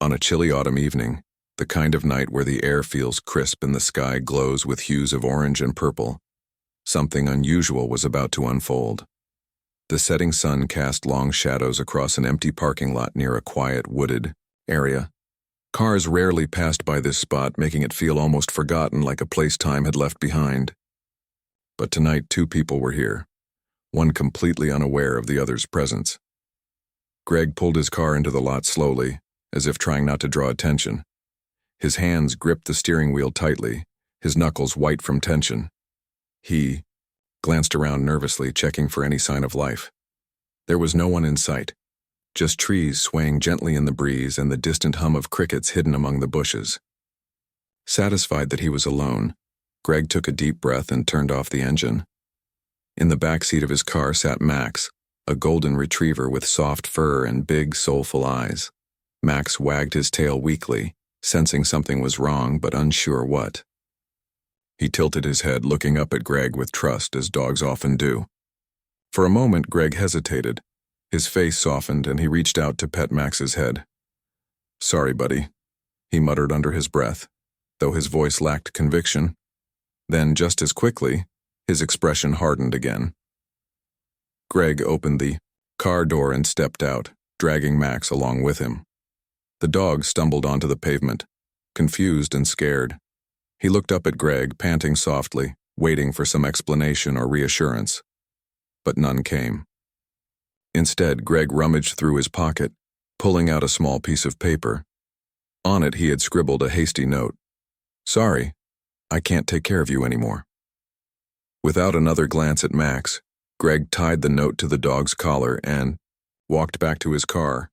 On a chilly autumn evening, the kind of night where the air feels crisp and the sky glows with hues of orange and purple, something unusual was about to unfold. The setting sun cast long shadows across an empty parking lot near a quiet, wooded area. Cars rarely passed by this spot, making it feel almost forgotten, like a place time had left behind. But tonight, two people were here, one completely unaware of the other's presence. Greg pulled his car into the lot slowly, as if trying not to draw attention. His hands gripped the steering wheel tightly, his knuckles white from tension. He glanced around nervously, checking for any sign of life. There was no one in sight, just trees swaying gently in the breeze and the distant hum of crickets hidden among the bushes. Satisfied that he was alone, Greg took a deep breath and turned off the engine. In the back seat of his car sat Max, a golden retriever with soft fur and big, soulful eyes. Max wagged his tail weakly, sensing something was wrong but unsure what. He tilted his head, looking up at Greg with trust, as dogs often do. For a moment, Greg hesitated. His face softened and he reached out to pet Max's head. "Sorry, buddy," he muttered under his breath, though his voice lacked conviction. Then, just as quickly, his expression hardened again. Greg opened the car door and stepped out, dragging Max along with him. The dog stumbled onto the pavement, confused and scared. He looked up at Greg, panting softly, waiting for some explanation or reassurance. But none came. Instead, Greg rummaged through his pocket, pulling out a small piece of paper. On it, he had scribbled a hasty note. "Sorry, I can't take care of you anymore." Without another glance at Max, Greg tied the note to the dog's collar and walked back to his car.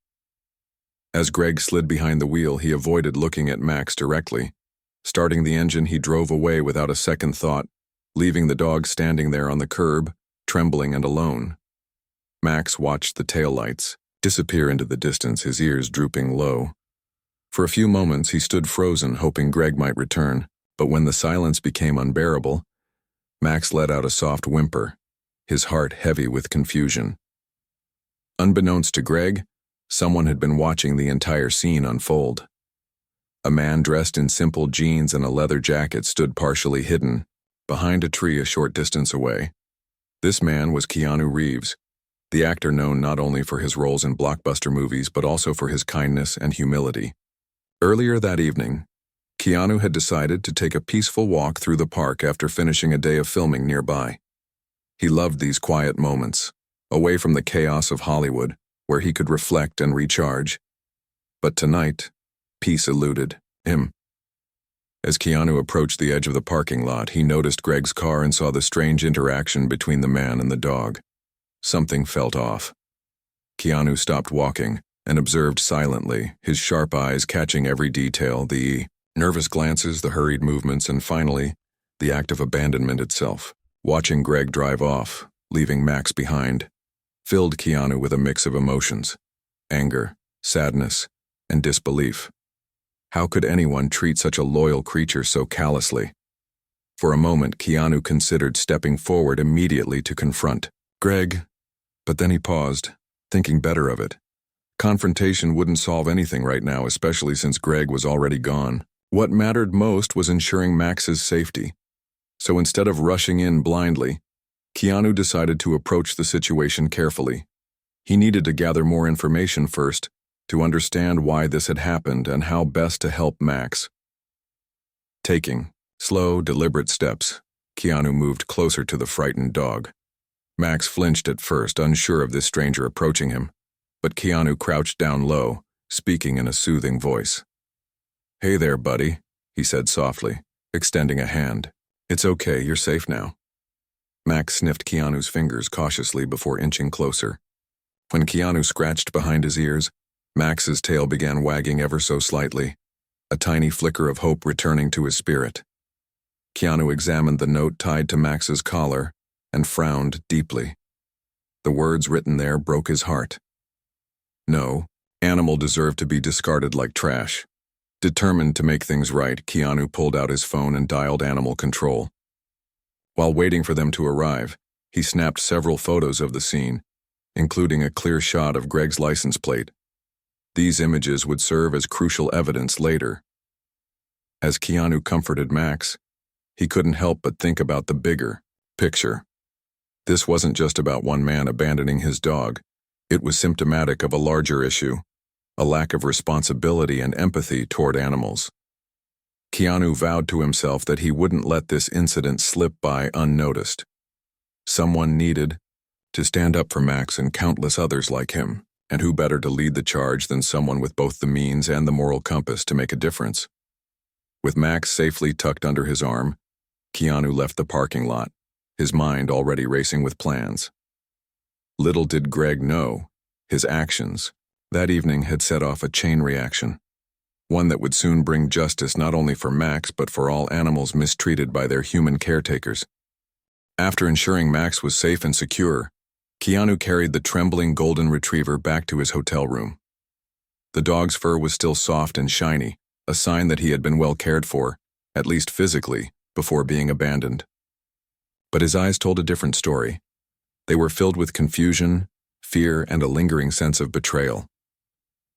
As Greg slid behind the wheel, he avoided looking at Max directly. Starting the engine, he drove away without a second thought, leaving the dog standing there on the curb, trembling and alone. Max watched the taillights disappear into the distance, his ears drooping low. For a few moments, he stood frozen, hoping Greg might return, but when the silence became unbearable, Max let out a soft whimper, his heart heavy with confusion. Unbeknownst to Greg, someone had been watching the entire scene unfold. A man dressed in simple jeans and a leather jacket stood partially hidden, behind a tree a short distance away. This man was Keanu Reeves, the actor known not only for his roles in blockbuster movies but also for his kindness and humility. Earlier that evening, Keanu had decided to take a peaceful walk through the park after finishing a day of filming nearby. He loved these quiet moments, away from the chaos of Hollywood, where he could reflect and recharge. But tonight, peace eluded him. As Keanu approached the edge of the parking lot, he noticed Greg's car and saw the strange interaction between the man and the dog. Something felt off. Keanu stopped walking and observed silently, his sharp eyes catching every detail, the nervous glances, the hurried movements, and finally, the act of abandonment itself. Watching Greg drive off, leaving Max behind, filled Keanu with a mix of emotions: anger, sadness, and disbelief. How could anyone treat such a loyal creature so callously? For a moment, Keanu considered stepping forward immediately to confront Greg, but then he paused, thinking better of it. Confrontation wouldn't solve anything right now, especially since Greg was already gone. What mattered most was ensuring Max's safety. So instead of rushing in blindly, Keanu decided to approach the situation carefully. He needed to gather more information first, to understand why this had happened and how best to help Max. Taking slow, deliberate steps, Keanu moved closer to the frightened dog. Max flinched at first, unsure of this stranger approaching him, but Keanu crouched down low, speaking in a soothing voice. "Hey there, buddy," he said softly, extending a hand. "It's okay, you're safe now." Max sniffed Keanu's fingers cautiously before inching closer. When Keanu scratched behind his ears, Max's tail began wagging ever so slightly, a tiny flicker of hope returning to his spirit. Keanu examined the note tied to Max's collar and frowned deeply. The words written there broke his heart. No, animal deserved to be discarded like trash. Determined to make things right, Keanu pulled out his phone and dialed animal control. While waiting for them to arrive, he snapped several photos of the scene, including a clear shot of Greg's license plate. These images would serve as crucial evidence later. As Keanu comforted Max, he couldn't help but think about the bigger picture. This wasn't just about one man abandoning his dog. It was symptomatic of a larger issue, a lack of responsibility and empathy toward animals. Keanu vowed to himself that he wouldn't let this incident slip by unnoticed. Someone needed to stand up for Max and countless others like him, and who better to lead the charge than someone with both the means and the moral compass to make a difference? With Max safely tucked under his arm, Keanu left the parking lot, his mind already racing with plans. Little did Greg know, his actions that evening had set off a chain reaction, one that would soon bring justice not only for Max but for all animals mistreated by their human caretakers. After ensuring Max was safe and secure, Keanu carried the trembling golden retriever back to his hotel room. The dog's fur was still soft and shiny, a sign that he had been well cared for, at least physically, before being abandoned. But his eyes told a different story. They were filled with confusion, fear, and a lingering sense of betrayal.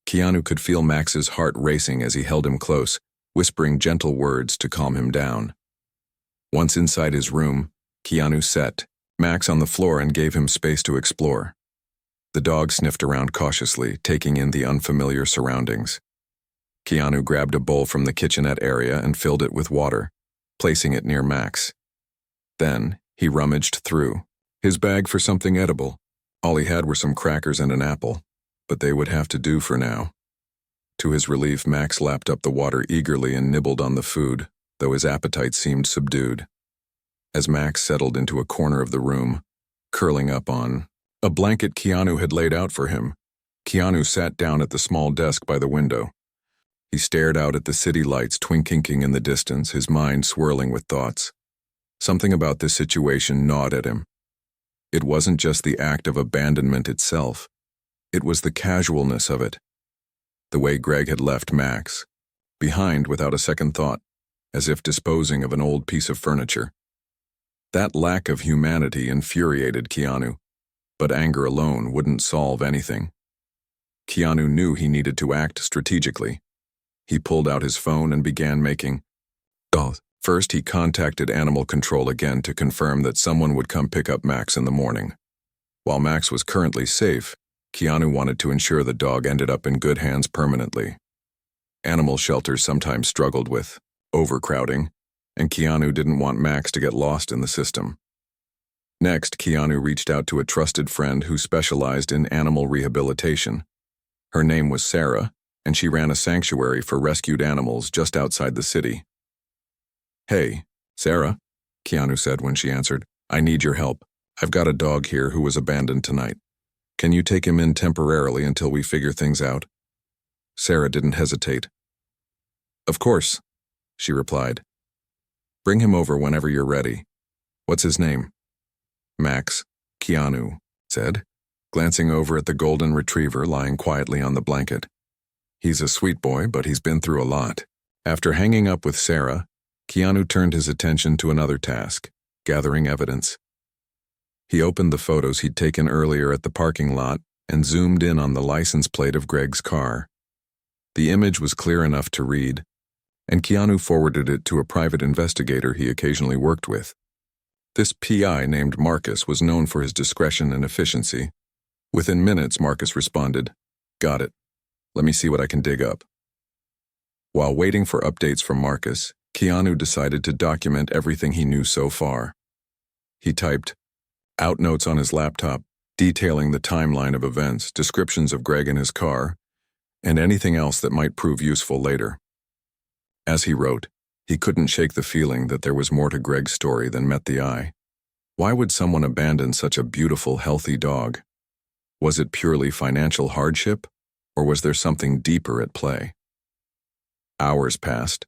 Keanu could feel Max's heart racing as he held him close, whispering gentle words to calm him down. Once inside his room, Keanu set Max on the floor and gave him space to explore. The dog sniffed around cautiously, taking in the unfamiliar surroundings. Keanu grabbed a bowl from the kitchenette area and filled it with water, placing it near Max. Then, he rummaged through his bag for something edible. All he had were some crackers and an apple, but they would have to do for now. To his relief, Max lapped up the water eagerly and nibbled on the food, though his appetite seemed subdued. As Max settled into a corner of the room, curling up on a blanket Keanu had laid out for him, Keanu sat down at the small desk by the window. He stared out at the city lights twinkling in the distance, his mind swirling with thoughts. Something about this situation gnawed at him. It wasn't just the act of abandonment itself. It was the casualness of it. The way Greg had left Max behind without a second thought, as if disposing of an old piece of furniture. That lack of humanity infuriated Keanu, but anger alone wouldn't solve anything. Keanu knew he needed to act strategically. He pulled out his phone and began making calls. First, he contacted Animal Control again to confirm that someone would come pick up Max in the morning. While Max was currently safe, Keanu wanted to ensure the dog ended up in good hands permanently. Animal shelters sometimes struggled with overcrowding, and Keanu didn't want Max to get lost in the system. Next, Keanu reached out to a trusted friend who specialized in animal rehabilitation. Her name was Sarah, and she ran a sanctuary for rescued animals just outside the city. "Hey, Sarah," Keanu said when she answered. "I need your help. I've got a dog here who was abandoned tonight. Can you take him in temporarily until we figure things out?" Sarah didn't hesitate. "Of course," she replied. "Bring him over whenever you're ready. What's his name?" "Max," Keanu said, glancing over at the golden retriever lying quietly on the blanket. "He's a sweet boy, but he's been through a lot." After hanging up with Sarah, Keanu turned his attention to another task, gathering evidence. He opened the photos he'd taken earlier at the parking lot and zoomed in on the license plate of Greg's car. The image was clear enough to read, and Keanu forwarded it to a private investigator he occasionally worked with. This PI named Marcus was known for his discretion and efficiency. Within minutes, Marcus responded, "Got it. Let me see what I can dig up." While waiting for updates from Marcus, Keanu decided to document everything he knew so far. He typed out notes on his laptop, detailing the timeline of events, descriptions of Greg and his car, and anything else that might prove useful later. As he wrote, he couldn't shake the feeling that there was more to Greg's story than met the eye. Why would someone abandon such a beautiful, healthy dog? Was it purely financial hardship, or was there something deeper at play? Hours passed,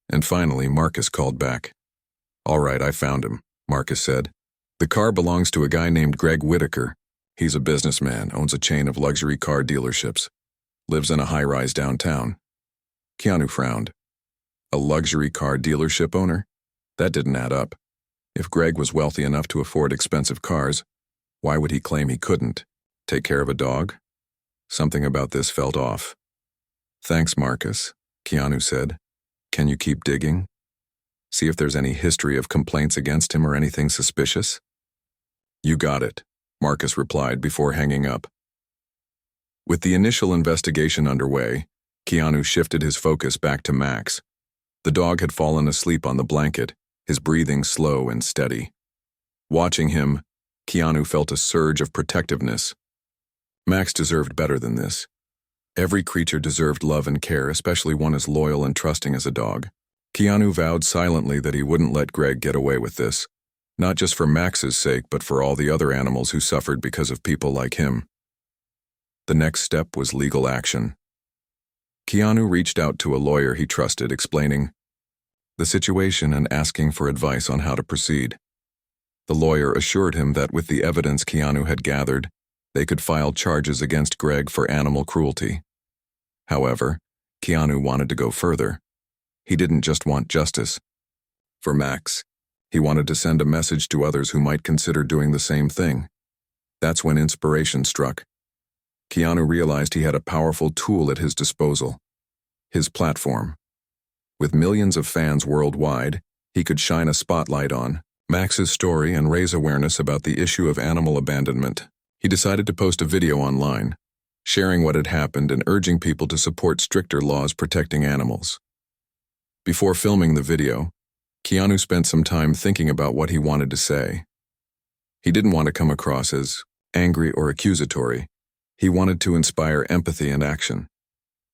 and finally Marcus called back. "All right, I found him," Marcus said. "The car belongs to a guy named Greg Whitaker. He's a businessman, owns a chain of luxury car dealerships, lives in a high-rise downtown." Keanu frowned. A luxury car dealership owner? That didn't add up. If Greg was wealthy enough to afford expensive cars, why would he claim he couldn't take care of a dog? Something about this felt off. Thanks, Marcus, Keanu said. Can you keep digging? See if there's any history of complaints against him or anything suspicious? You got it, Marcus replied before hanging up. With the initial investigation underway, Keanu shifted his focus back to Max. The dog had fallen asleep on the blanket, his breathing slow and steady. Watching him, Keanu felt a surge of protectiveness. Max deserved better than this. Every creature deserved love and care, especially one as loyal and trusting as a dog. Keanu vowed silently that he wouldn't let Greg get away with this, not just for Max's sake, but for all the other animals who suffered because of people like him. The next step was legal action. Keanu reached out to a lawyer he trusted, explaining the situation and asking for advice on how to proceed. The lawyer assured him that with the evidence Keanu had gathered, they could file charges against Greg for animal cruelty. However, Keanu wanted to go further. He didn't just want justice. For Max, he wanted to send a message to others who might consider doing the same thing. That's when inspiration struck. Keanu realized he had a powerful tool at his disposal: his platform. With millions of fans worldwide, he could shine a spotlight on Max's story and raise awareness about the issue of animal abandonment. He decided to post a video online, sharing what had happened and urging people to support stricter laws protecting animals. Before filming the video, Keanu spent some time thinking about what he wanted to say. He didn't want to come across as angry or accusatory. He wanted to inspire empathy and action.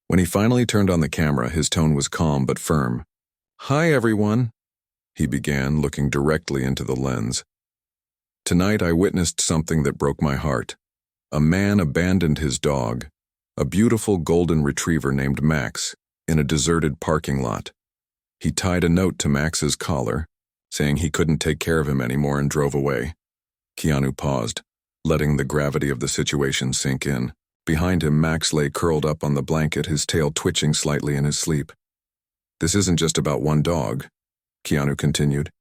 When he finally turned on the camera, his tone was calm but firm. "Hi, everyone," he began, looking directly into the lens. "Tonight I witnessed something that broke my heart. A man abandoned his dog, a beautiful golden retriever named Max, in a deserted parking lot. He tied a note to Max's collar, saying he couldn't take care of him anymore, and drove away." Keanu paused, letting the gravity of the situation sink in. Behind him, Max lay curled up on the blanket, his tail twitching slightly in his sleep. "This isn't just about one dog," Keanu continued.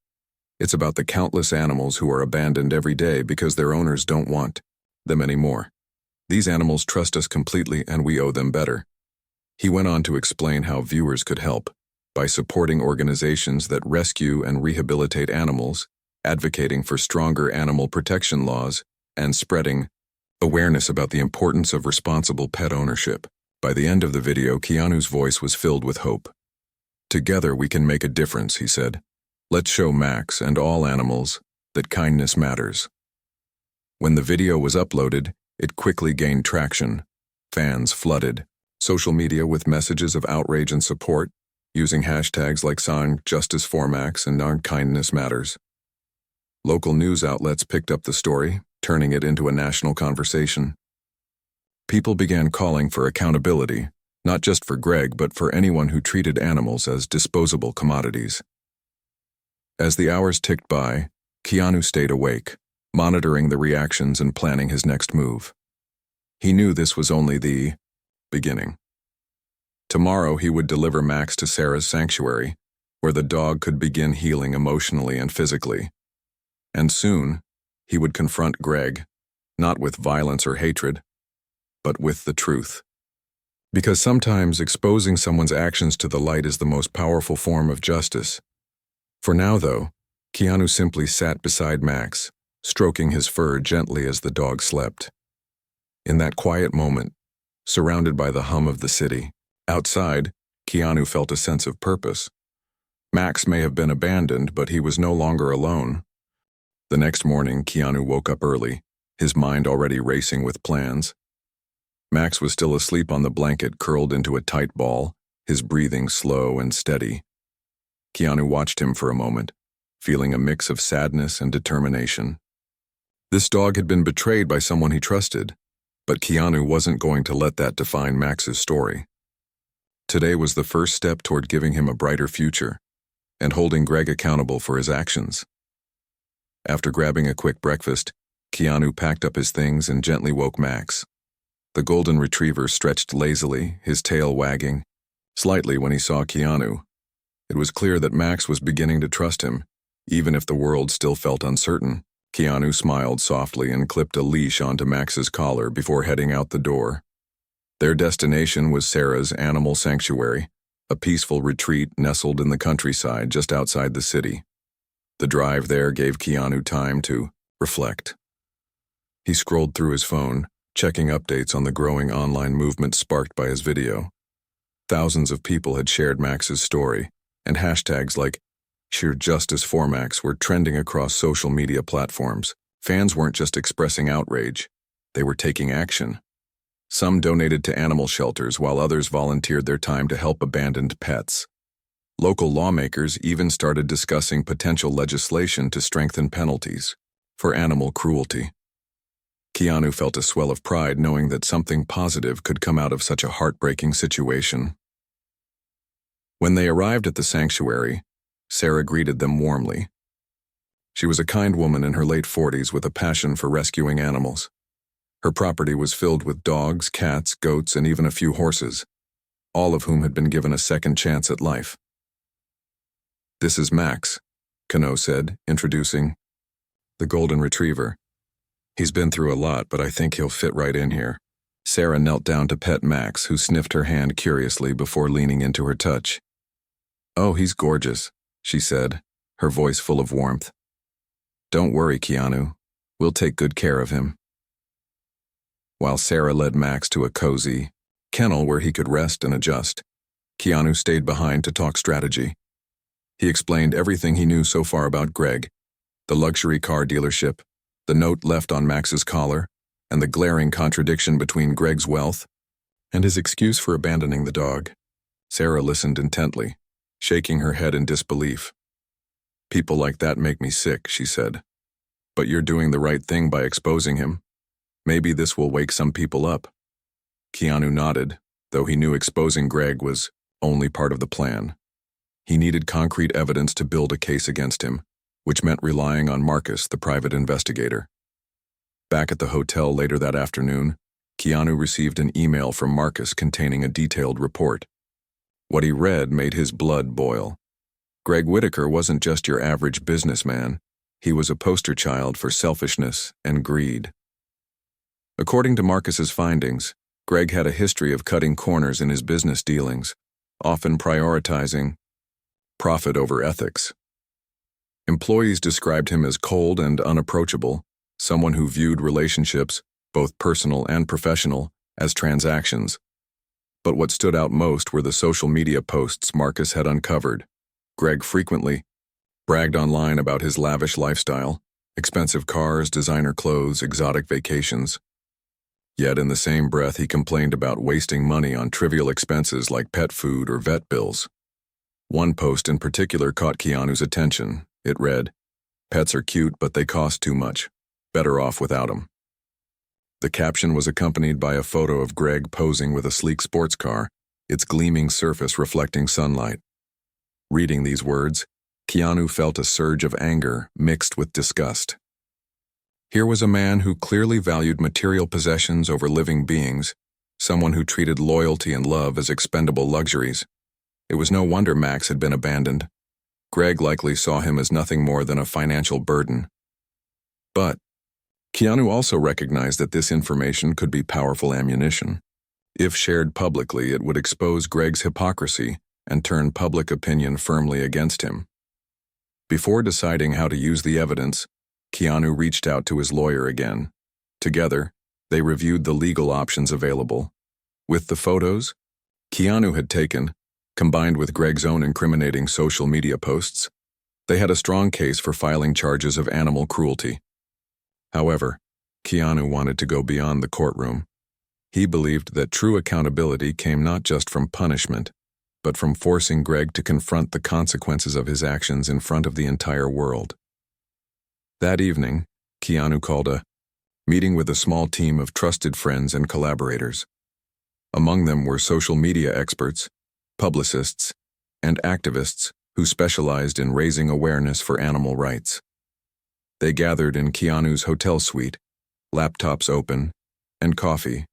"It's about the countless animals who are abandoned every day because their owners don't want them anymore. These animals trust us completely, and we owe them better." He went on to explain how viewers could help by supporting organizations that rescue and rehabilitate animals, advocating for stronger animal protection laws, and spreading awareness about the importance of responsible pet ownership. By the end of the video, Keanu's voice was filled with hope. "Together we can make a difference," he said. "Let's show Max and all animals that kindness matters." When the video was uploaded, it quickly gained traction. Fans flooded social media with messages of outrage and support, using hashtags like #Justice for Max and #Kindness Matters. Local news outlets picked up the story, turning it into a national conversation. People began calling for accountability, not just for Greg, but for anyone who treated animals as disposable commodities. As the hours ticked by, Keanu stayed awake, monitoring the reactions and planning his next move. He knew this was only the beginning. Tomorrow he would deliver Max to Sarah's sanctuary, where the dog could begin healing emotionally and physically. And soon, he would confront Greg, not with violence or hatred, but with the truth. Because sometimes exposing someone's actions to the light is the most powerful form of justice. For now, though, Keanu simply sat beside Max, stroking his fur gently as the dog slept. In that quiet moment, surrounded by the hum of the city, outside, Keanu felt a sense of purpose. Max may have been abandoned, but he was no longer alone. The next morning, Keanu woke up early, his mind already racing with plans. Max was still asleep on the blanket, curled into a tight ball, his breathing slow and steady. Keanu watched him for a moment, feeling a mix of sadness and determination. This dog had been betrayed by someone he trusted, but Keanu wasn't going to let that define Max's story. Today was the first step toward giving him a brighter future and holding Greg accountable for his actions. After grabbing a quick breakfast, Keanu packed up his things and gently woke Max. The golden retriever stretched lazily, his tail wagging slightly when he saw Keanu. It was clear that Max was beginning to trust him, even if the world still felt uncertain. Keanu smiled softly and clipped a leash onto Max's collar before heading out the door. Their destination was Sarah's animal sanctuary, a peaceful retreat nestled in the countryside just outside the city. The drive there gave Keanu time to reflect. He scrolled through his phone, checking updates on the growing online movement sparked by his video. Thousands of people had shared Max's story, and hashtags like Sheer Justice for Max were trending across social media platforms. Fans weren't just expressing outrage, they were taking action. Some donated to animal shelters while others volunteered their time to help abandoned pets. Local lawmakers even started discussing potential legislation to strengthen penalties for animal cruelty. Keanu felt a swell of pride knowing that something positive could come out of such a heartbreaking situation. When they arrived at the sanctuary, Sarah greeted them warmly. She was a kind woman in her late 40s with a passion for rescuing animals. Her property was filled with dogs, cats, goats, and even a few horses, all of whom had been given a second chance at life. "This is Max," Keanu said, introducing the golden retriever. "He's been through a lot, but I think he'll fit right in here." Sarah knelt down to pet Max, who sniffed her hand curiously before leaning into her touch. "Oh, he's gorgeous," she said, her voice full of warmth. "Don't worry, Keanu. We'll take good care of him." While Sarah led Max to a cozy kennel where he could rest and adjust, Keanu stayed behind to talk strategy. He explained everything he knew so far about Greg, the luxury car dealership, the note left on Max's collar, and the glaring contradiction between Greg's wealth and his excuse for abandoning the dog. Sarah listened intently, shaking her head in disbelief. "People like that make me sick," she said. "But you're doing the right thing by exposing him. Maybe this will wake some people up." Keanu nodded, though he knew exposing Greg was only part of the plan. He needed concrete evidence to build a case against him, which meant relying on Marcus, the private investigator. Back at the hotel later that afternoon, Keanu received an email from Marcus containing a detailed report. What he read made his blood boil. Greg Whitaker wasn't just your average businessman. He was a poster child for selfishness and greed. According to Marcus's findings, Greg had a history of cutting corners in his business dealings, often prioritizing profit over ethics. Employees described him as cold and unapproachable, someone who viewed relationships, both personal and professional, as transactions. But what stood out most were the social media posts Marcus had uncovered. Greg frequently bragged online about his lavish lifestyle, expensive cars, designer clothes, exotic vacations. Yet in the same breath he complained about wasting money on trivial expenses like pet food or vet bills. One post in particular caught Keanu's attention. It read, "Pets are cute, but they cost too much. Better off without them." The caption was accompanied by a photo of Greg posing with a sleek sports car, its gleaming surface reflecting sunlight. Reading these words, Keanu felt a surge of anger mixed with disgust. Here was a man who clearly valued material possessions over living beings, someone who treated loyalty and love as expendable luxuries. It was no wonder Max had been abandoned. Greg likely saw him as nothing more than a financial burden. But Keanu also recognized that this information could be powerful ammunition. If shared publicly, it would expose Greg's hypocrisy and turn public opinion firmly against him. Before deciding how to use the evidence, Keanu reached out to his lawyer again. Together, they reviewed the legal options available. With the photos Keanu had taken, combined with Greg's own incriminating social media posts, they had a strong case for filing charges of animal cruelty. However, Keanu wanted to go beyond the courtroom. He believed that true accountability came not just from punishment, but from forcing Greg to confront the consequences of his actions in front of the entire world. That evening, Keanu called a meeting with a small team of trusted friends and collaborators. Among them were social media experts, publicists, and activists who specialized in raising awareness for animal rights. They gathered in Keanu's hotel suite, laptops open, and coffee,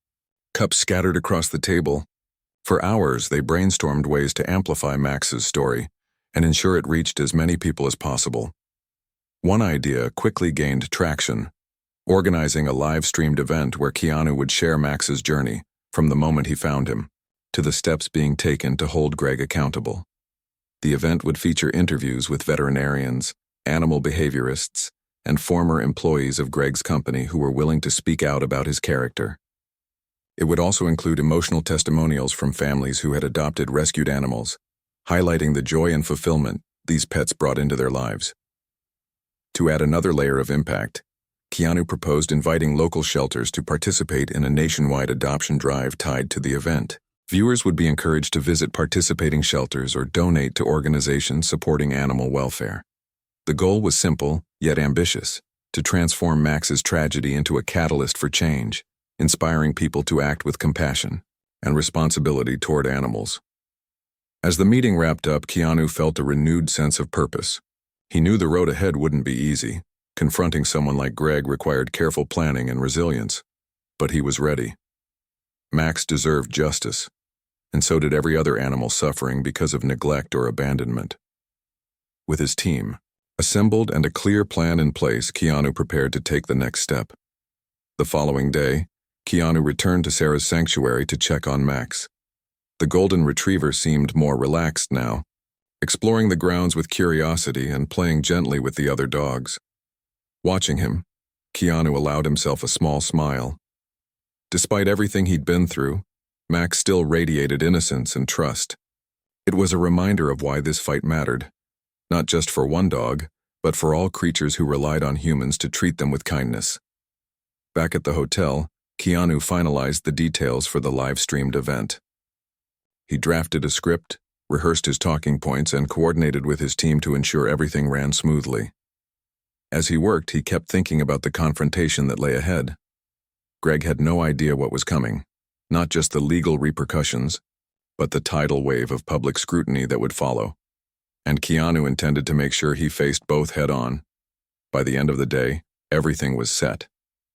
cups scattered across the table. For hours, they brainstormed ways to amplify Max's story and ensure it reached as many people as possible. One idea quickly gained traction, organizing a live-streamed event where Keanu would share Max's journey, from the moment he found him, to the steps being taken to hold Greg accountable. The event would feature interviews with veterinarians, animal behaviorists, and former employees of Greg's company who were willing to speak out about his character. It would also include emotional testimonials from families who had adopted rescued animals, highlighting the joy and fulfillment these pets brought into their lives. To add another layer of impact, Keanu proposed inviting local shelters to participate in a nationwide adoption drive tied to the event. Viewers would be encouraged to visit participating shelters or donate to organizations supporting animal welfare. The goal was simple, yet ambitious, to transform Max's tragedy into a catalyst for change, inspiring people to act with compassion and responsibility toward animals. As the meeting wrapped up, Keanu felt a renewed sense of purpose. He knew the road ahead wouldn't be easy. Confronting someone like Greg required careful planning and resilience, but he was ready. Max deserved justice, and so did every other animal suffering because of neglect or abandonment. With his team assembled and a clear plan in place, Keanu prepared to take the next step. The following day, Keanu returned to Sarah's sanctuary to check on Max. The golden retriever seemed more relaxed now, exploring the grounds with curiosity and playing gently with the other dogs. Watching him, Keanu allowed himself a small smile. Despite everything he'd been through, Max still radiated innocence and trust. It was a reminder of why this fight mattered, not just for one dog, but for all creatures who relied on humans to treat them with kindness. Back at the hotel, Keanu finalized the details for the live-streamed event. He drafted a script, rehearsed his talking points, and coordinated with his team to ensure everything ran smoothly. As he worked, he kept thinking about the confrontation that lay ahead. Greg had no idea what was coming, not just the legal repercussions, but the tidal wave of public scrutiny that would follow. And Keanu intended to make sure he faced both head-on. By the end of the day, everything was set.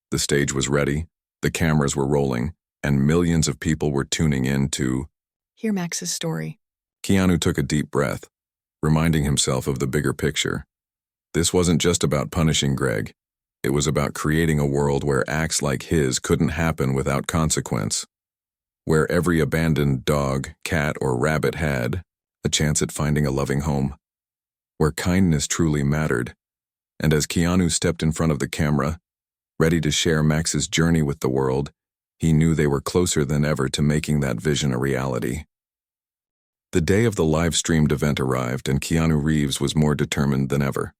The stage was ready, the cameras were rolling, and millions of people were tuning in to hear Max's story. Keanu took a deep breath, reminding himself of the bigger picture. This wasn't just about punishing Greg. It was about creating a world where acts like his couldn't happen without consequence. Where every abandoned dog, cat, or rabbit had a chance at finding a loving home. Where kindness truly mattered. And as Keanu stepped in front of the camera, ready to share Max's journey with the world, he knew they were closer than ever to making that vision a reality. The day of the live-streamed event arrived, and Keanu Reeves was more determined than ever.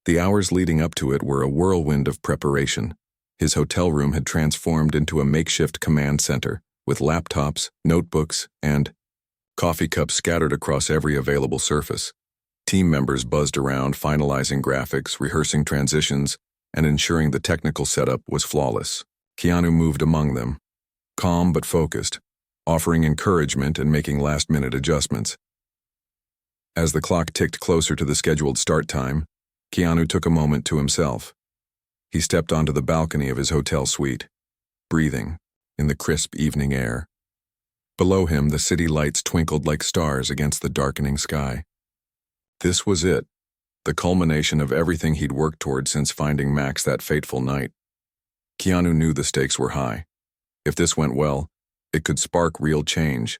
The hours leading up to it were a whirlwind of preparation. His hotel room had transformed into a makeshift command center, with laptops, notebooks, and coffee cups scattered across every available surface. Team members buzzed around, finalizing graphics, rehearsing transitions, and ensuring the technical setup was flawless. Keanu moved among them, calm but focused, offering encouragement and making last-minute adjustments. As the clock ticked closer to the scheduled start time, Keanu took a moment to himself. He stepped onto the balcony of his hotel suite, breathing in the crisp evening air. Below him, the city lights twinkled like stars against the darkening sky. This was it, the culmination of everything he'd worked toward since finding Max that fateful night. Keanu knew the stakes were high. If this went well, it could spark real change,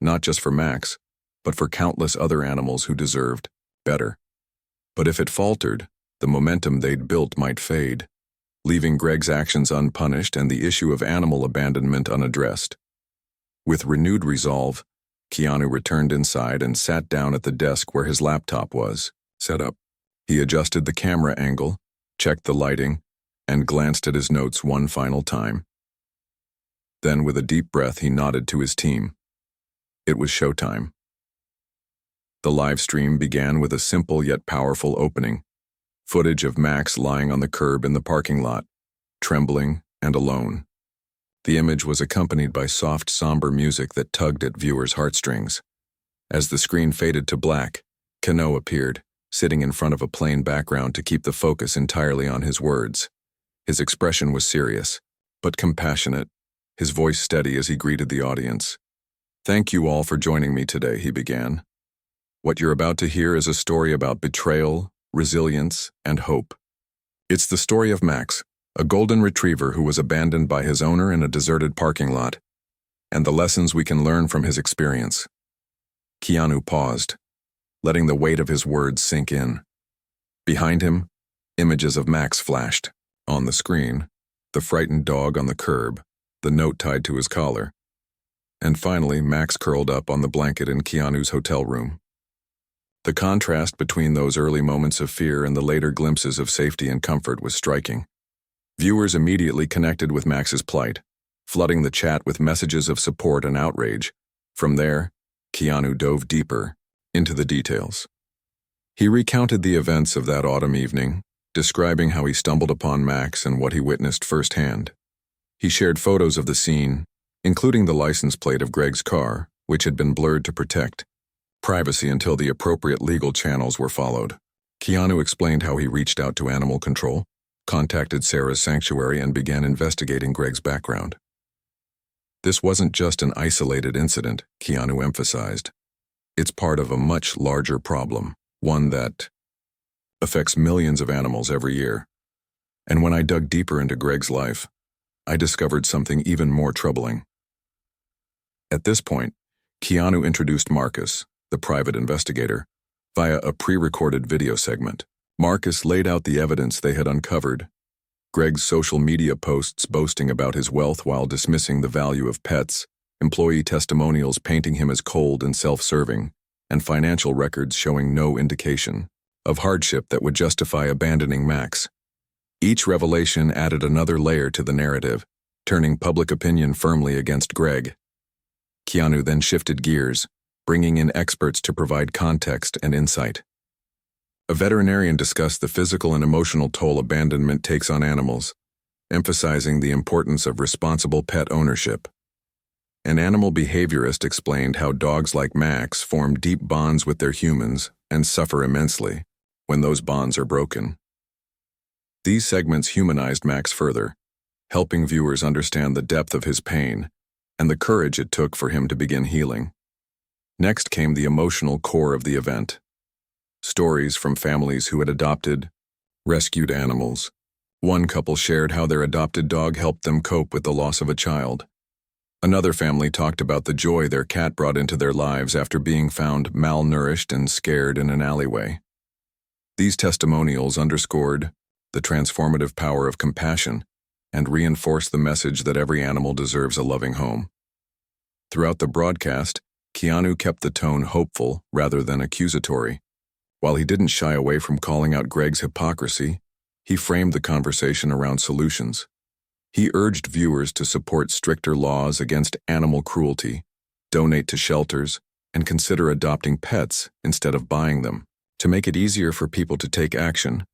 not just for Max, but for countless other animals who deserved better. But if it faltered, the momentum they'd built might fade, leaving Greg's actions unpunished and the issue of animal abandonment unaddressed. With renewed resolve, Keanu returned inside and sat down at the desk where his laptop was set up. He adjusted the camera angle, checked the lighting, and glanced at his notes one final time. Then, with a deep breath, he nodded to his team. It was showtime. The live stream began with a simple yet powerful opening. Footage of Max lying on the curb in the parking lot, trembling and alone. The image was accompanied by soft, somber music that tugged at viewers' heartstrings. As the screen faded to black, Keanu appeared, sitting in front of a plain background to keep the focus entirely on his words. His expression was serious, but compassionate, his voice steady as he greeted the audience. "Thank you all for joining me today," he began. "What you're about to hear is a story about betrayal, resilience, and hope. It's the story of Max, a golden retriever who was abandoned by his owner in a deserted parking lot. and the lessons we can learn from his experience. Keanu paused, letting the weight of his words sink in. Behind him, images of Max flashed. On the screen, the frightened dog on the curb, the note tied to his collar. And finally, Max curled up on the blanket in Keanu's hotel room. The contrast between those early moments of fear and the later glimpses of safety and comfort was striking. Viewers immediately connected with Max's plight, flooding the chat with messages of support and outrage. From there, Keanu dove deeper into the details. He recounted the events of that autumn evening, describing how he stumbled upon Max and what he witnessed firsthand. He shared photos of the scene, including the license plate of Greg's car, which had been blurred to protect privacy until the appropriate legal channels were followed. Keanu explained how he reached out to animal control, contacted Sarah's sanctuary, and began investigating Greg's background. This wasn't just an isolated incident, Keanu emphasized. It's part of a much larger problem, one that affects millions of animals every year. And when I dug deeper into Greg's life, I discovered something even more troubling. At this point, Keanu introduced Marcus, the private investigator, via a pre-recorded video segment. Marcus laid out the evidence they had uncovered: Greg's social media posts boasting about his wealth while dismissing the value of pets, employee testimonials painting him as cold and self-serving, and financial records showing no indication of hardship that would justify abandoning Max. Each revelation added another layer to the narrative, turning public opinion firmly against Greg. Keanu then shifted gears, bringing in experts to provide context and insight. A veterinarian discussed the physical and emotional toll abandonment takes on animals, emphasizing the importance of responsible pet ownership. An animal behaviorist explained how dogs like Max form deep bonds with their humans and suffer immensely when those bonds are broken. These segments humanized Max further, helping viewers understand the depth of his pain and the courage it took for him to begin healing. Next came the emotional core of the event. Stories from families who had adopted, rescued animals. One couple shared how their adopted dog helped them cope with the loss of a child. Another family talked about the joy their cat brought into their lives after being found malnourished and scared in an alleyway. These testimonials underscored the transformative power of compassion and reinforced the message that every animal deserves a loving home. Throughout the broadcast, Keanu kept the tone hopeful rather than accusatory. While he didn't shy away from calling out Greg's hypocrisy, he framed the conversation around solutions. He urged viewers to support stricter laws against animal cruelty, donate to shelters, and consider adopting pets instead of buying them. To make it easier for people to take action,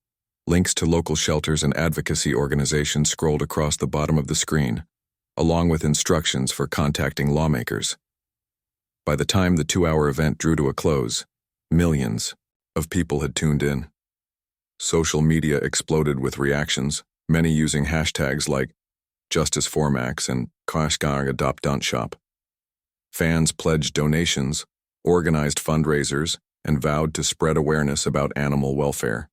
links to local shelters and advocacy organizations scrolled across the bottom of the screen, along with instructions for contacting lawmakers. By the time the 2-hour event drew to a close, millions of people had tuned in. Social media exploded with reactions, many using hashtags like Justice for Max and #AdoptDontShop. Fans pledged donations, organized fundraisers, and vowed to spread awareness about animal welfare.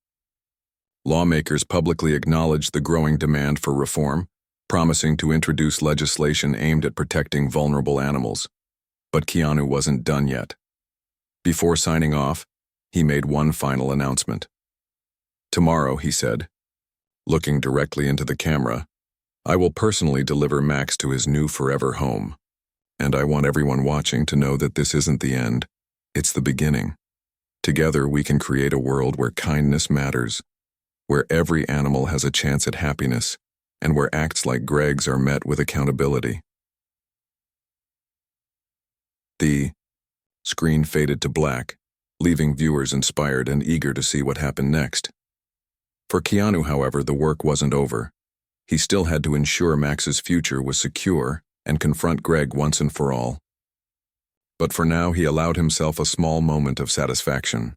Lawmakers publicly acknowledged the growing demand for reform, promising to introduce legislation aimed at protecting vulnerable animals. But Keanu wasn't done yet. Before signing off, he made one final announcement. Tomorrow, he said, looking directly into the camera, I will personally deliver Max to his new forever home. And I want everyone watching to know that this isn't the end, it's the beginning. Together we can create a world where kindness matters, where every animal has a chance at happiness, and where acts like Greg's are met with accountability. The screen faded to black, leaving viewers inspired and eager to see what happened next. For Keanu, however, the work wasn't over. He still had to ensure Max's future was secure and confront Greg once and for all. But for now, he allowed himself a small moment of satisfaction.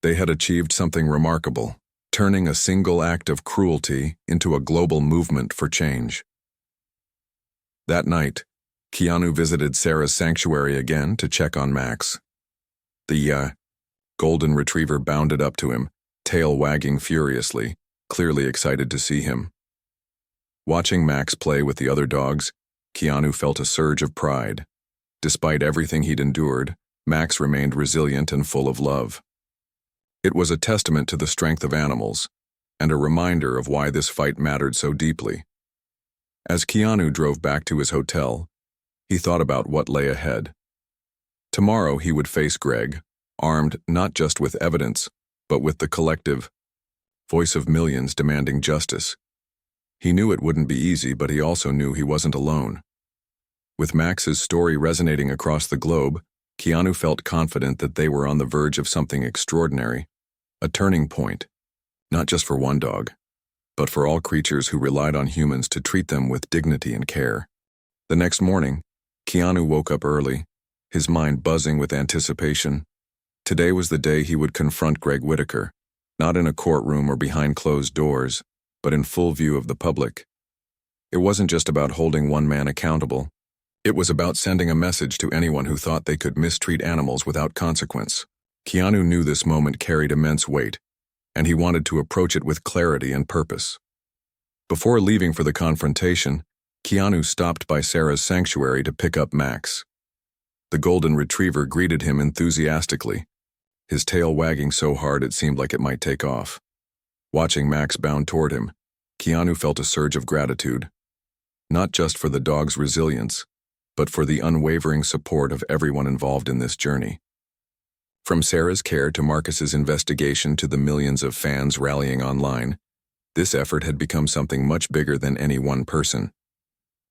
They had achieved something remarkable, turning a single act of cruelty into a global movement for change. That night, Keanu visited Sarah's sanctuary again to check on Max. The golden retriever bounded up to him, tail wagging furiously, clearly excited to see him. Watching Max play with the other dogs, Keanu felt a surge of pride. Despite everything he'd endured, Max remained resilient and full of love. It was a testament to the strength of animals, and a reminder of why this fight mattered so deeply. As Keanu drove back to his hotel, he thought about what lay ahead. Tomorrow he would face Greg, armed not just with evidence, but with the collective voice of millions demanding justice. He knew it wouldn't be easy, but he also knew he wasn't alone. With Max's story resonating across the globe, Keanu felt confident that they were on the verge of something extraordinary, a turning point, not just for one dog, but for all creatures who relied on humans to treat them with dignity and care. The next morning, Keanu woke up early, his mind buzzing with anticipation. Today was the day he would confront Greg Whitaker, not in a courtroom or behind closed doors, but in full view of the public. It wasn't just about holding one man accountable. It was about sending a message to anyone who thought they could mistreat animals without consequence. Keanu knew this moment carried immense weight, and he wanted to approach it with clarity and purpose. Before leaving for the confrontation, Keanu stopped by Sarah's sanctuary to pick up Max. The golden retriever greeted him enthusiastically, his tail wagging so hard it seemed like it might take off. Watching Max bound toward him, Keanu felt a surge of gratitude, not just for the dog's resilience, but for the unwavering support of everyone involved in this journey. From Sarah's care to Marcus's investigation to the millions of fans rallying online, this effort had become something much bigger than any one person.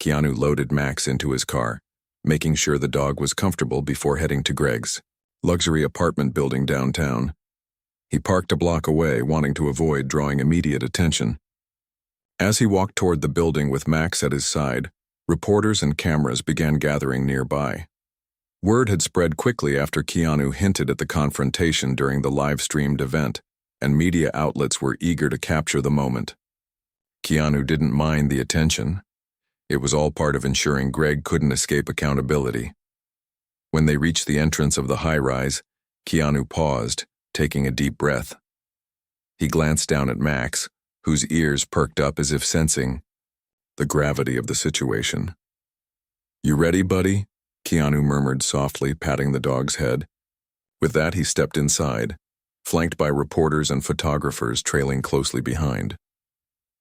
Keanu loaded Max into his car, making sure the dog was comfortable before heading to Greg's luxury apartment building downtown. He parked a block away, wanting to avoid drawing immediate attention. As he walked toward the building with Max at his side, reporters and cameras began gathering nearby. Word had spread quickly after Keanu hinted at the confrontation during the live-streamed event, and media outlets were eager to capture the moment. Keanu didn't mind the attention. It was all part of ensuring Greg couldn't escape accountability. When they reached the entrance of the high-rise, Keanu paused, taking a deep breath. He glanced down at Max, whose ears perked up as if sensing the gravity of the situation. "You ready, buddy?" Keanu murmured softly, patting the dog's head. With that, he stepped inside, flanked by reporters and photographers trailing closely behind.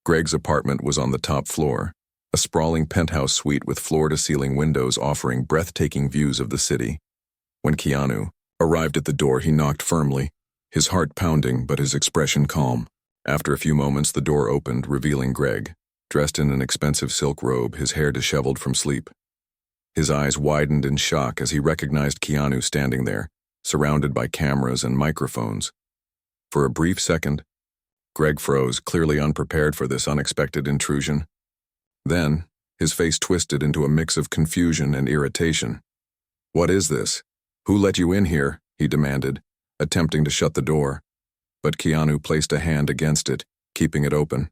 Greg's apartment was on the top floor, a sprawling penthouse suite with floor-to-ceiling windows offering breathtaking views of the city. When Keanu arrived at the door, he knocked firmly, his heart pounding but his expression calm. After a few moments, the door opened, revealing Greg, dressed in an expensive silk robe, his hair disheveled from sleep. His eyes widened in shock as he recognized Keanu standing there, surrounded by cameras and microphones. For a brief second, Greg froze, clearly unprepared for this unexpected intrusion. Then, his face twisted into a mix of confusion and irritation. "What is this? Who let you in here?" he demanded, attempting to shut the door. But Keanu placed a hand against it, keeping it open.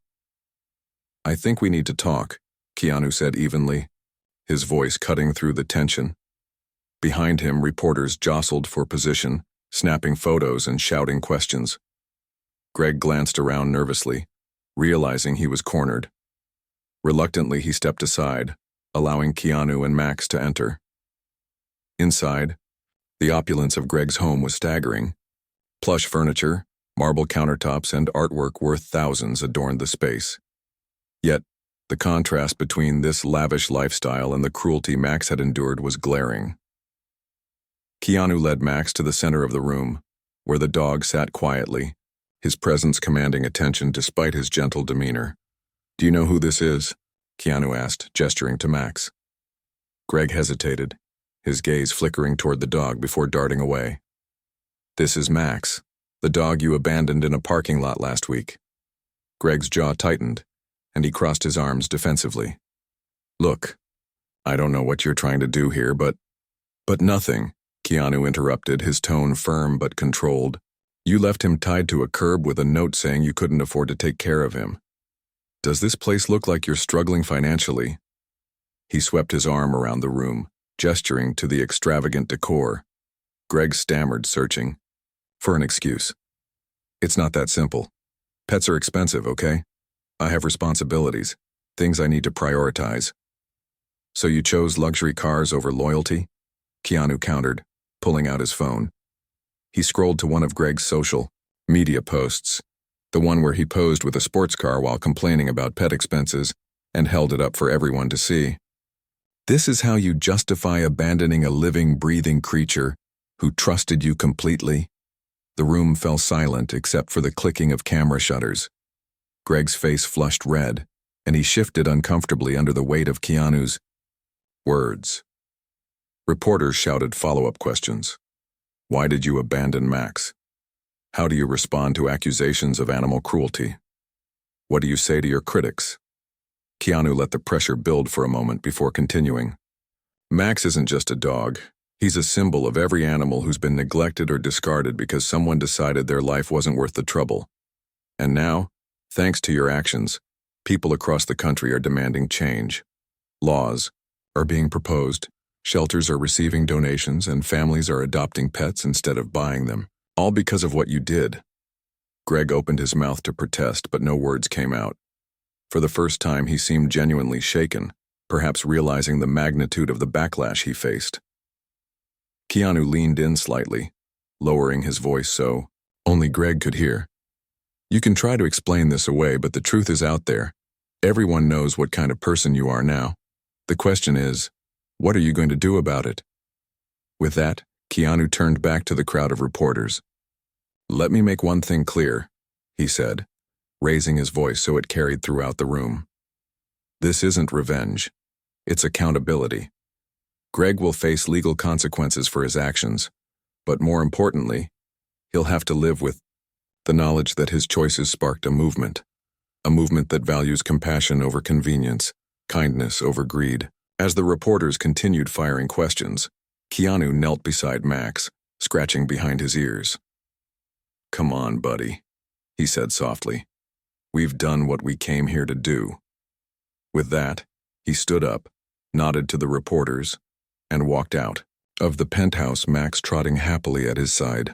"I think we need to talk," Keanu said evenly, his voice cutting through the tension. Behind him, reporters jostled for position, snapping photos and shouting questions. Greg glanced around nervously, realizing he was cornered. Reluctantly, he stepped aside, allowing Keanu and Max to enter. Inside, the opulence of Greg's home was staggering. Plush furniture, marble countertops, and artwork worth thousands adorned the space. Yet, the contrast between this lavish lifestyle and the cruelty Max had endured was glaring. Keanu led Max to the center of the room, where the dog sat quietly, his presence commanding attention despite his gentle demeanor. "Do you know who this is?" Keanu asked, gesturing to Max. Greg hesitated, his gaze flickering toward the dog before darting away. "This is Max, the dog you abandoned in a parking lot last week." Greg's jaw tightened, and he crossed his arms defensively. "Look, I don't know what you're trying to do here, but nothing," Keanu interrupted, his tone firm but controlled. "You left him tied to a curb with a note saying you couldn't afford to take care of him. Does this place look like you're struggling financially?" He swept his arm around the room, gesturing to the extravagant decor. Greg stammered, searching for an excuse. "It's not that simple. Pets are expensive, okay? I have responsibilities, things I need to prioritize." So you chose luxury cars over loyalty? Keanu countered, pulling out his phone. He scrolled to one of Greg's social media posts, the one where he posed with a sports car while complaining about pet expenses, and held it up for everyone to see. This is how you justify abandoning a living, breathing creature who trusted you completely? The room fell silent except for the clicking of camera shutters. Greg's face flushed red, and he shifted uncomfortably under the weight of Keanu's words. Reporters shouted follow-up questions. Why did you abandon Max? How do you respond to accusations of animal cruelty? What do you say to your critics? Keanu let the pressure build for a moment before continuing. Max isn't just a dog. He's a symbol of every animal who's been neglected or discarded because someone decided their life wasn't worth the trouble. And now, thanks to your actions, people across the country are demanding change. Laws are being proposed, shelters are receiving donations, and families are adopting pets instead of buying them. All because of what you did. Greg opened his mouth to protest, but no words came out. For the first time, he seemed genuinely shaken, perhaps realizing the magnitude of the backlash he faced. Keanu leaned in slightly, lowering his voice so only Greg could hear. You can try to explain this away, but the truth is out there. Everyone knows what kind of person you are now. The question is, what are you going to do about it? With that, Keanu turned back to the crowd of reporters. Let me make one thing clear, he said, raising his voice so it carried throughout the room. This isn't revenge. It's accountability. Greg will face legal consequences for his actions, but more importantly, he'll have to live with the knowledge that his choices sparked a movement that values compassion over convenience, kindness over greed. As the reporters continued firing questions, Keanu knelt beside Max, scratching behind his ears. Come on, buddy, he said softly. We've done what we came here to do. With that, he stood up, nodded to the reporters, and walked out of the penthouse, Max trotting happily at his side.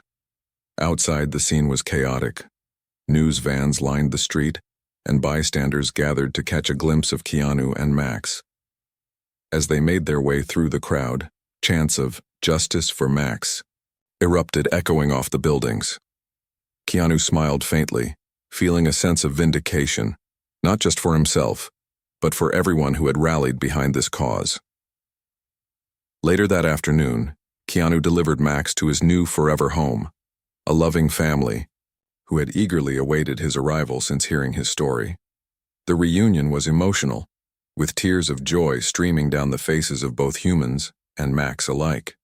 Outside, the scene was chaotic. News vans lined the street, and bystanders gathered to catch a glimpse of Keanu and Max. As they made their way through the crowd, chants of "Justice for Max" erupted, echoing off the buildings. Keanu smiled faintly, feeling a sense of vindication, not just for himself, but for everyone who had rallied behind this cause. Later that afternoon, Keanu delivered Max to his new forever home, a loving family who had eagerly awaited his arrival since hearing his story. The reunion was emotional, with tears of joy streaming down the faces of both humans and Max alike.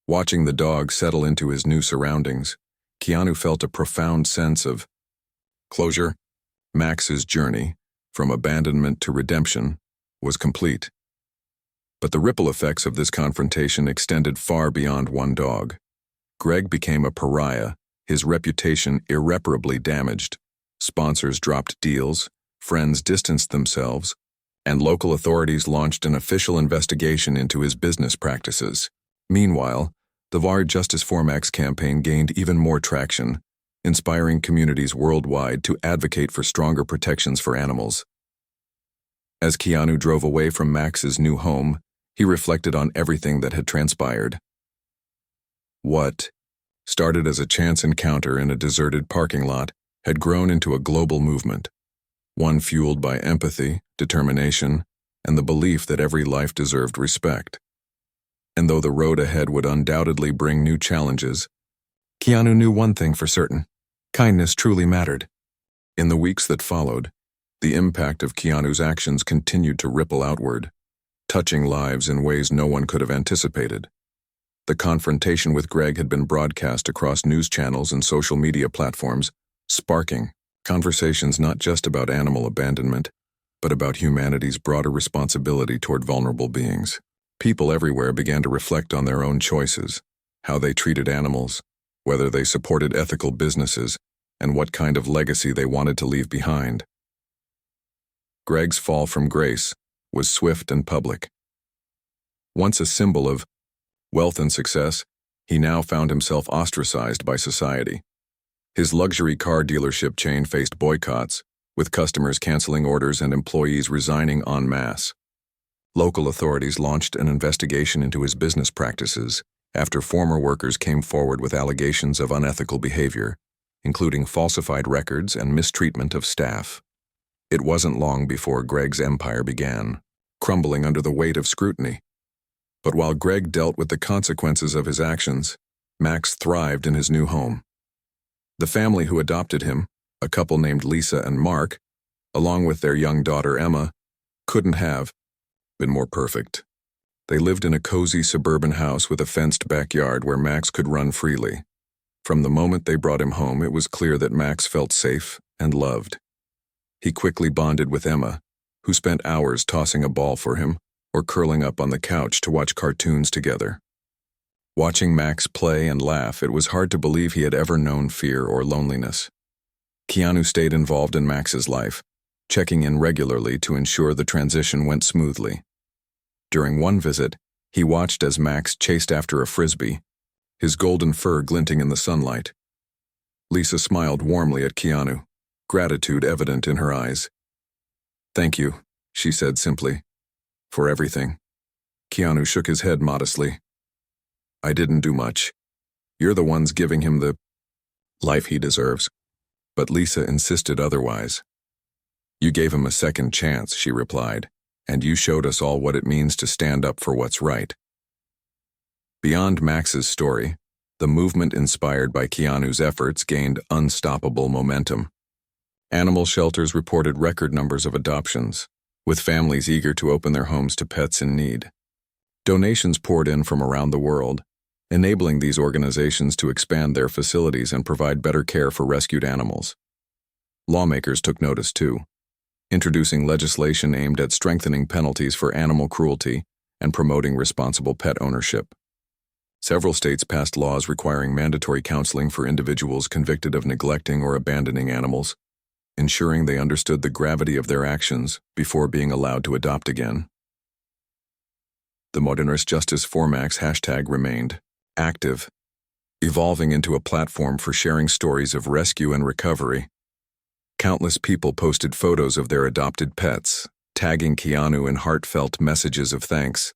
Watching the dog settle into his new surroundings, Keanu felt a profound sense of closure. Max's journey, from abandonment to redemption, was complete. But the ripple effects of this confrontation extended far beyond one dog. Greg became a pariah, his reputation irreparably damaged. Sponsors dropped deals, friends distanced themselves, and local authorities launched an official investigation into his business practices. Meanwhile, the VAR Justice for Max campaign gained even more traction, inspiring communities worldwide to advocate for stronger protections for animals. As Keanu drove away from Max's new home, he reflected on everything that had transpired. What started as a chance encounter in a deserted parking lot had grown into a global movement, one fueled by empathy, determination, and the belief that every life deserved respect. And though the road ahead would undoubtedly bring new challenges, Keanu knew one thing for certain: kindness truly mattered. In the weeks that followed, the impact of Keanu's actions continued to ripple outward, touching lives in ways no one could have anticipated. The confrontation with Greg had been broadcast across news channels and social media platforms, sparking conversations not just about animal abandonment, but about humanity's broader responsibility toward vulnerable beings. People everywhere began to reflect on their own choices, how they treated animals, whether they supported ethical businesses, and what kind of legacy they wanted to leave behind. Greg's fall from grace was swift and public. Once a symbol of wealth and success, he now found himself ostracized by society. His luxury car dealership chain faced boycotts, with customers canceling orders and employees resigning en masse. Local authorities launched an investigation into his business practices after former workers came forward with allegations of unethical behavior, including falsified records and mistreatment of staff. It wasn't long before Greg's empire began, crumbling under the weight of scrutiny. But while Greg dealt with the consequences of his actions, Max thrived in his new home. The family who adopted him, a couple named Lisa and Mark, along with their young daughter Emma, couldn't have been more perfect. They lived in a cozy suburban house with a fenced backyard where Max could run freely. From the moment they brought him home, it was clear that Max felt safe and loved. He quickly bonded with Emma, who spent hours tossing a ball for him or curling up on the couch to watch cartoons together. Watching Max play and laugh, it was hard to believe he had ever known fear or loneliness. Keanu stayed involved in Max's life, checking in regularly to ensure the transition went smoothly. During one visit, he watched as Max chased after a frisbee, his golden fur glinting in the sunlight. Lisa smiled warmly at Keanu, gratitude evident in her eyes. "Thank you," she said simply, "for everything." Keanu shook his head modestly. "I didn't do much. You're the ones giving him the life he deserves." But Lisa insisted otherwise. "You gave him a second chance," she replied, "and you showed us all what it means to stand up for what's right." Beyond Max's story, the movement inspired by Keanu's efforts gained unstoppable momentum. Animal shelters reported record numbers of adoptions, with families eager to open their homes to pets in need. Donations poured in from around the world, enabling these organizations to expand their facilities and provide better care for rescued animals. Lawmakers took notice too, introducing legislation aimed at strengthening penalties for animal cruelty and promoting responsible pet ownership. Several states passed laws requiring mandatory counseling for individuals convicted of neglecting or abandoning animals, ensuring they understood the gravity of their actions before being allowed to adopt again. The Modernist Justice for Max hashtag remained active, evolving into a platform for sharing stories of rescue and recovery. Countless people posted photos of their adopted pets, tagging Keanu in heartfelt messages of thanks.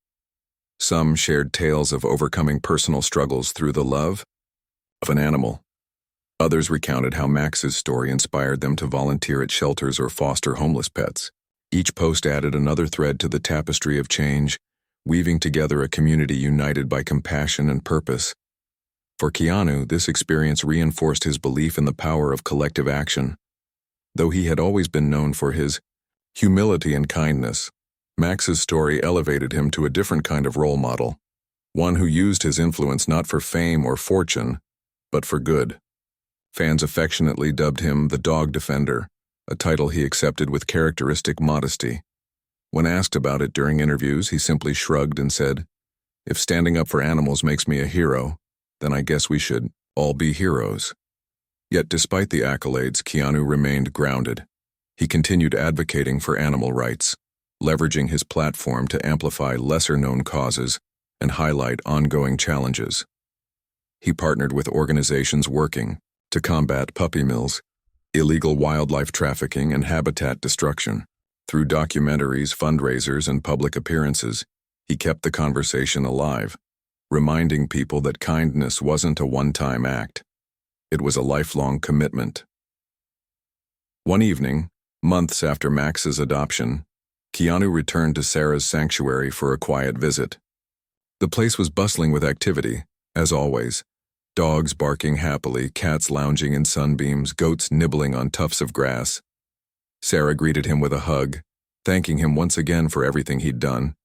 Some shared tales of overcoming personal struggles through the love of an animal. Others recounted how Max's story inspired them to volunteer at shelters or foster homeless pets. Each post added another thread to the tapestry of change, weaving together a community united by compassion and purpose. For Keanu, this experience reinforced his belief in the power of collective action. Though he had always been known for his humility and kindness, Max's story elevated him to a different kind of role model, one who used his influence not for fame or fortune, but for good. Fans affectionately dubbed him the Dog Defender, a title he accepted with characteristic modesty. When asked about it during interviews, he simply shrugged and said, "If standing up for animals makes me a hero, then I guess we should all be heroes." Yet despite the accolades, Keanu remained grounded. He continued advocating for animal rights, leveraging his platform to amplify lesser-known causes and highlight ongoing challenges. He partnered with organizations working to combat puppy mills, illegal wildlife trafficking, and habitat destruction. Through documentaries, fundraisers, and public appearances, he kept the conversation alive, reminding people that kindness wasn't a one-time act. It was a lifelong commitment. One evening, months after Max's adoption, Keanu returned to Sarah's sanctuary for a quiet visit. The place was bustling with activity, as always. Dogs barking happily, cats lounging in sunbeams, goats nibbling on tufts of grass. Sarah greeted him with a hug, thanking him once again for everything he'd done.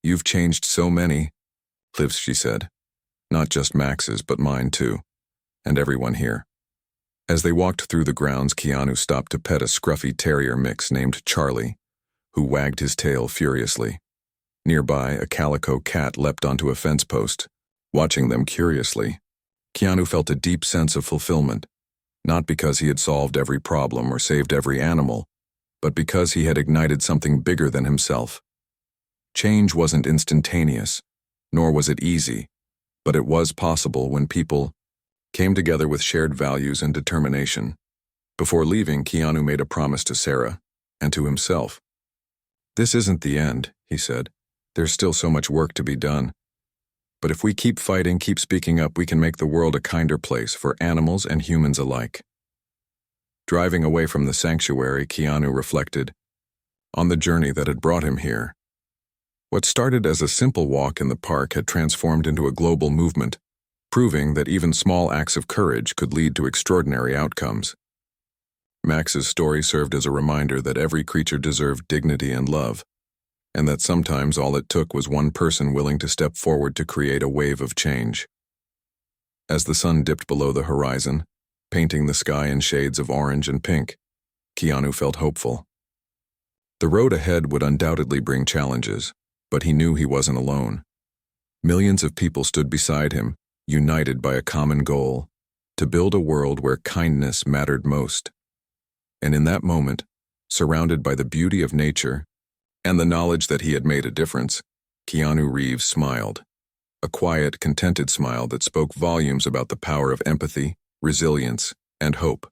"You've changed so many lives," she said. "Not just Max's, but mine too, and everyone here." As they walked through the grounds, Keanu stopped to pet a scruffy terrier mix named Charlie, who wagged his tail furiously. Nearby, a calico cat leapt onto a fence post, watching them curiously. Keanu felt a deep sense of fulfillment, not because he had solved every problem or saved every animal, but because he had ignited something bigger than himself. Change wasn't instantaneous, nor was it easy, but it was possible when people came together with shared values and determination. Before leaving, Keanu made a promise to Sarah and to himself. "This isn't the end," he said. "There's still so much work to be done. But if we keep fighting, keep speaking up, we can make the world a kinder place for animals and humans alike." Driving away from the sanctuary, Keanu reflected on the journey that had brought him here. What started as a simple walk in the park had transformed into a global movement, proving that even small acts of courage could lead to extraordinary outcomes. Max's story served as a reminder that every creature deserved dignity and love, and that sometimes all it took was one person willing to step forward to create a wave of change. As the sun dipped below the horizon, painting the sky in shades of orange and pink, Keanu felt hopeful. The road ahead would undoubtedly bring challenges, but he knew he wasn't alone. Millions of people stood beside him, united by a common goal: to build a world where kindness mattered most. And in that moment, surrounded by the beauty of nature and the knowledge that he had made a difference, Keanu Reeves smiled. A quiet, contented smile that spoke volumes about the power of empathy, resilience, and hope.